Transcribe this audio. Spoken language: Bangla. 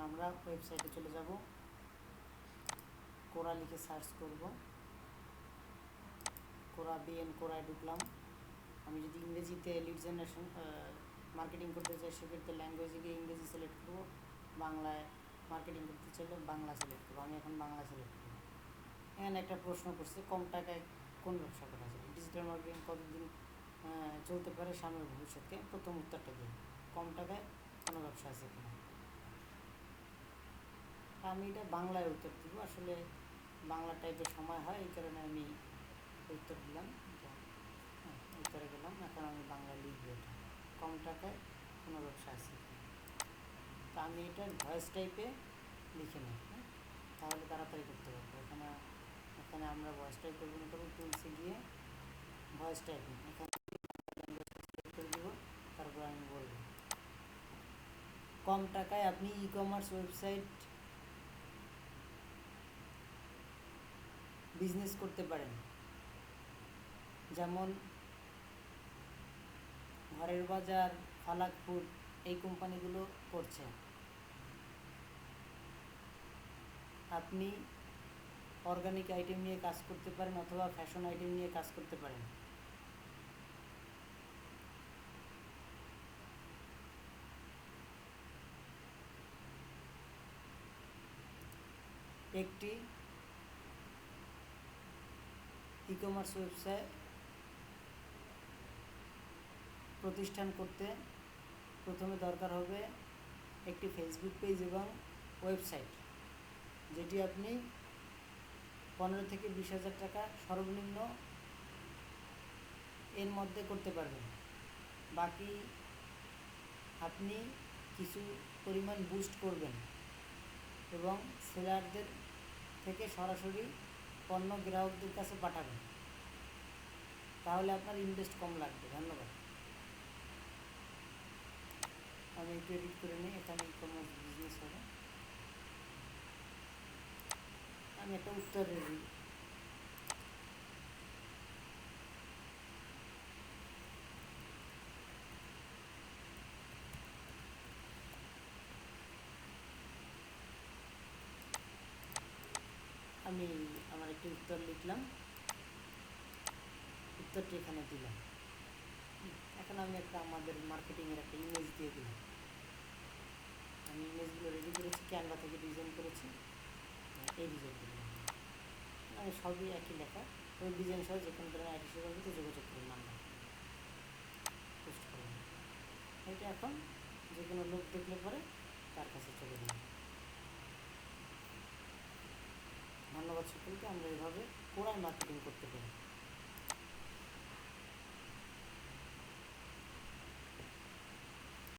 আমরা ওয়েবসাইটে চলে যাব, কোরা লিখে সার্চ করব, কোরা বিএন কোরায় ঢুকলাম। আমি যদি ইংরেজিতে লিড জেনারেশন মার্কেটিং করতে চাই সেক্ষেত্রে ল্যাঙ্গুয়েজে গিয়ে ইংরেজি সিলেক্ট করব, বাংলায় মার্কেটিং করতে চাইলে বাংলা সিলেক্ট করবো। আমি এখন বাংলা সিলেক্ট করব। এখানে একটা প্রশ্ন করছে, কম টাকায় কোন ব্যবসা করা যায়, ডিজিটাল মার্কেটিং কতদিন চলতে পারে সামনের ভবিষ্যৎকে। প্রথম উত্তরটা দিই, কম টাকায় কোনো ব্যবসা আছে কিনা। আমি এটা বাংলায় উত্তর দিব, আসলে বাংলা টাইপের সময় হয় এই কারণে আমি উত্তর দিলাম। উত্তরে গেলাম, এখন আমি বাংলা লিখবো এটা, কম টাকায় কোনো ব্যবসা আছে। তা আমি এটা ভয়েস টাইপে লিখে নিই, তাহলে তাড়াতাড়ি করতে পারবো। এখানে আমরা ভয়েস টাইপ করবো না, করবো টুলসে গিয়ে ভয়েস টাইপিং, এখানে করে দেবো। তারপর আমি বলবো, কম টাকায় আপনি ই কমার্স ওয়েবসাইট বিজনেস করতে পারেন। যেমন ঘরের বাজার, ফালাক ফুড, এই কোম্পানিগুলো করছে। আপনি অর্গানিক আইটেম নিয়ে কাজ করতে পারেন অথবা ফ্যাশন আইটেম নিয়ে কাজ করতে পারেন। একটি ই কমার্স ওয়েবসাইট প্রতিষ্ঠান করতে প্রথমে দরকার হবে একটি ফেসবুক পেজ এবং ওয়েবসাইট, যেটি আপনি 15 থেকে 20,000 টাকা সর্বনিম্ন এর মধ্যে করতে পারবেন। বাকি আপনি কিছু পরিমাণ বুস্ট করবেন এবং সেলারদের থেকে সরাসরি পণ্য গ্রাহকদের কাছে পাঠাবেন, তাহলে আপনার ইনভেস্ট কম লাগবে। ধন্যবাদ। আমি একটু এডিট করে নিই, এখানে ই কমার্স বিজনেস হবে। আমি একটা উত্তর দিই, আমি আমার একটি উত্তর লিখলাম, উত্তরটি এখানে দিলাম। এখন আমি একটা আমাদের মার্কেটিংয়ের একটা ইমেজ দিয়ে দিলাম। আমি ইমেজগুলো রেডি করেছি, ক্যানভা থেকে ডিজাইন করেছি, এই ডিজাইনগুলো আমি সবই একই লেখা। ওই ডিজাইন সহ যে কোনো ধরনের আইটি সেবার ভিতরে যোগাযোগ করুন, নাম্বার পোস্ট করুন। এটা এখন যে কোনো লোক দেখলে পরে তার কাছে চলে যাবে। ধন্যবাদ সকলকে। আমরা এভাবে কোরায় মার্কেটিং করতে পারি।